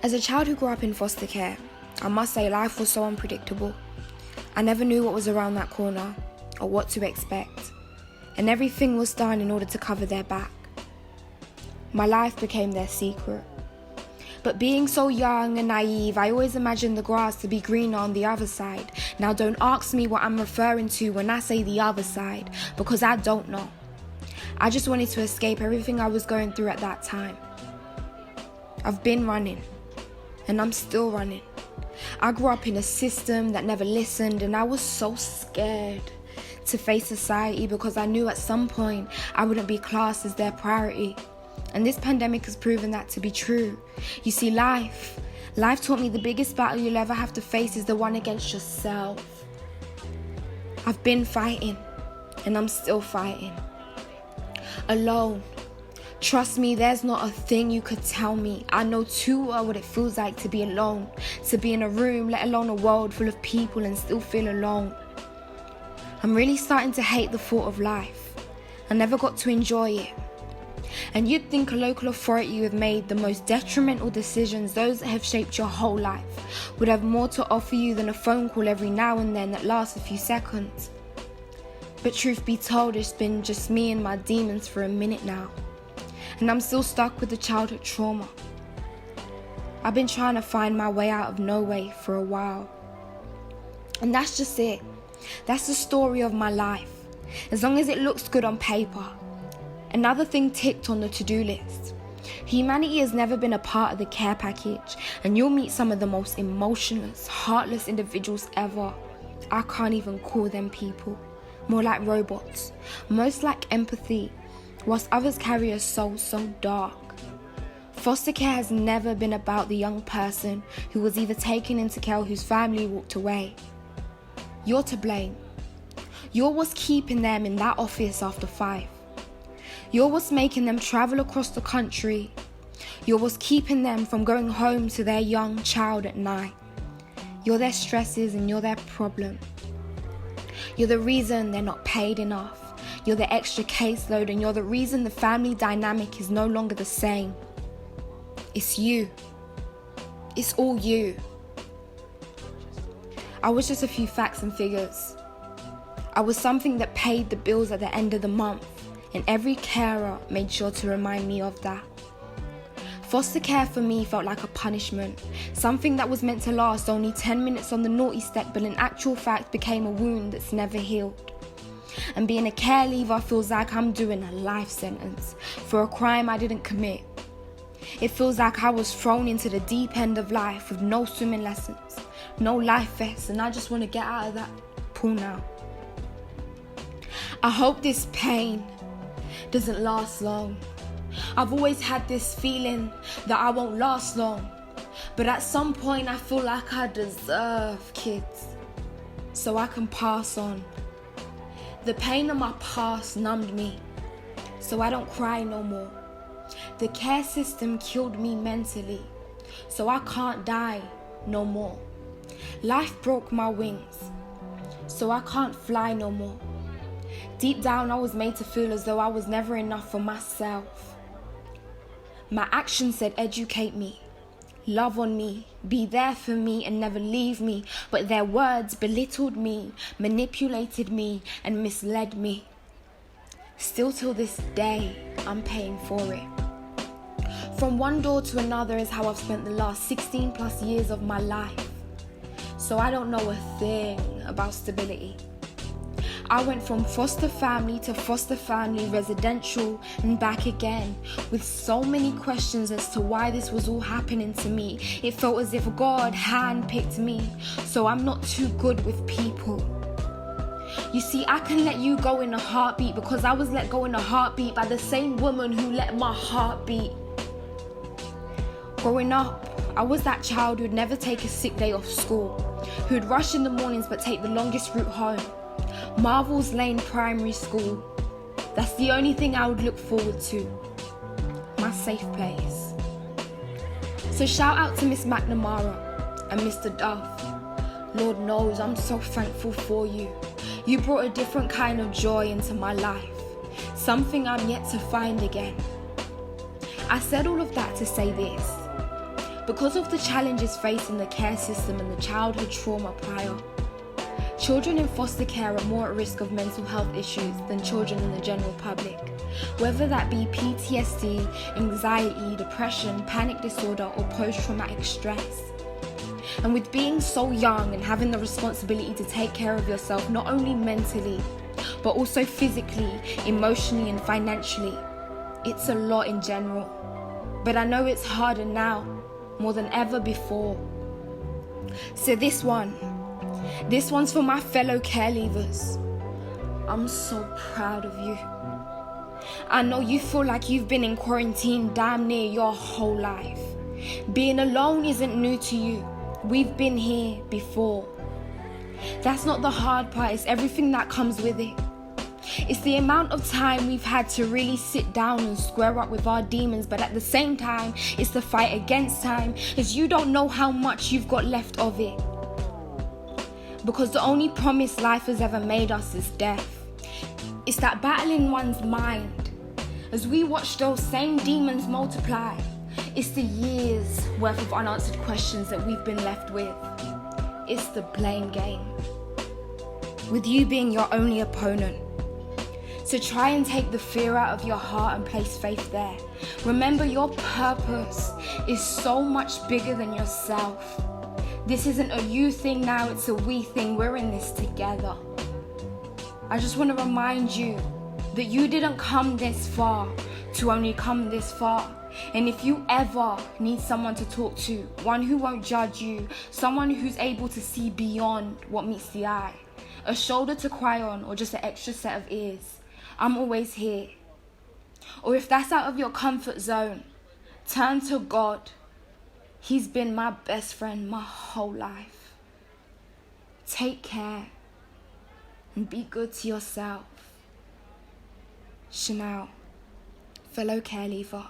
As a child who grew up in foster care, I must say life was so unpredictable. I never knew what was around that corner or what to expect, and everything was done in order to cover their back. My life became their secret. But being so young and naive, I always imagined the grass to be greener on the other side. Now don't ask me what I'm referring to when I say the other side, because I don't know. I just wanted to escape everything I was going through at that time. I've been running, and I'm still running. I grew up in a system that never listened, and I was so scared to face society because I knew at some point I wouldn't be classed as their priority. And this pandemic has proven that to be true. You see, life taught me the biggest battle you'll ever have to face is the one against yourself. I've been fighting, and I'm still fighting. Alone. Trust me, there's not a thing you could tell me. I know too well what it feels like to be alone, to be in a room, let alone a world full of people and still feel alone. I'm really starting to hate the thought of life. I never got to enjoy it. And you'd think a local authority who have made the most detrimental decisions, those that have shaped your whole life, would have more to offer you than a phone call every now and then that lasts a few seconds. But truth be told, it's been just me and my demons for a minute now. And I'm still stuck with the childhood trauma. I've been trying to find my way out of no way for a while. And that's just it. That's the story of my life. As long as it looks good on paper. Another thing ticked on the to-do list. Humanity has never been a part of the care package, and you'll meet some of the most emotionless, heartless individuals ever. I can't even call them people. More like robots. Most lack empathy, whilst others carry a soul so dark. Foster care has never been about the young person who was either taken into care or whose family walked away. You're to blame. You're what's keeping them in that office after 5. You're what's making them travel across the country. You're what's keeping them from going home to their young child at night. You're their stresses and you're their problem. You're the reason they're not paid enough. You're the extra caseload, and you're the reason the family dynamic is no longer the same. It's you. It's all you. I was just a few facts and figures. I was something that paid the bills at the end of the month, and every carer made sure to remind me of that. Foster care for me felt like a punishment, something that was meant to last only 10 minutes on the naughty step, but in actual fact became a wound that's never healed. And being a care leaver feels like I'm doing a life sentence for a crime I didn't commit. It feels like I was thrown into the deep end of life with no swimming lessons, no life vests, and I just want to get out of that pool now. I hope this pain doesn't last long. I've always had this feeling that I won't last long, but at some point I feel like I deserve kids, so I can pass on. The pain of my past numbed me, so I don't cry no more. The care system killed me mentally, so I can't die no more. Life broke my wings, so I can't fly no more. Deep down, I was made to feel as though I was never enough for myself. My actions said educate me, love on me, be there for me and never leave me, but their words belittled me, manipulated me and misled me. Still till this day, I'm paying for it. From one door to another is how I've spent the last 16 plus years of my life. So I don't know a thing about stability. I went from foster family to foster family, residential, and back again, with so many questions as to why this was all happening to me. It felt as if God handpicked me, so I'm not too good with people. You see, I can let you go in a heartbeat because I was let go in a heartbeat by the same woman who let my heart beat. Growing up, I was that child who'd never take a sick day off school, who'd rush in the mornings but take the longest route home. Marvel's Lane Primary School. That's the only thing I would look forward to. My safe place. So shout out to Miss McNamara and Mr. Duff. Lord knows I'm so thankful for you. You brought a different kind of joy into my life. Something I'm yet to find again. I said all of that to say this. Because of the challenges facing the care system and the childhood trauma prior, children in foster care are more at risk of mental health issues than children in the general public, whether that be PTSD, anxiety, depression, panic disorder, or post-traumatic stress. And with being so young and having the responsibility to take care of yourself not only mentally, but also physically, emotionally, and financially, it's a lot in general. But I know it's harder now, more than ever before. So this one's for my fellow care leavers. I'm so proud of you. I know you feel like you've been in quarantine damn near your whole life. Being alone isn't new to you. We've been here before. That's not the hard part, it's everything that comes with it. It's the amount of time we've had to really sit down and square up with our demons, but at the same time, it's the fight against time, as you don't know how much you've got left of it. Because the only promise life has ever made us is death. It's that battle in one's mind. As we watch those same demons multiply, it's the years worth of unanswered questions that we've been left with. It's the blame game, with you being your only opponent. So try and take the fear out of your heart and place faith there. Remember, your purpose is so much bigger than yourself. This isn't a you thing now, it's a we thing. We're in this together. I just want to remind you that you didn't come this far to only come this far. And if you ever need someone to talk to, one who won't judge you, someone who's able to see beyond what meets the eye, a shoulder to cry on, or just an extra set of ears, I'm always here. Or if that's out of your comfort zone, turn to God. He's been my best friend my whole life. Take care and be good to yourself. Shanelle, fellow care leaver.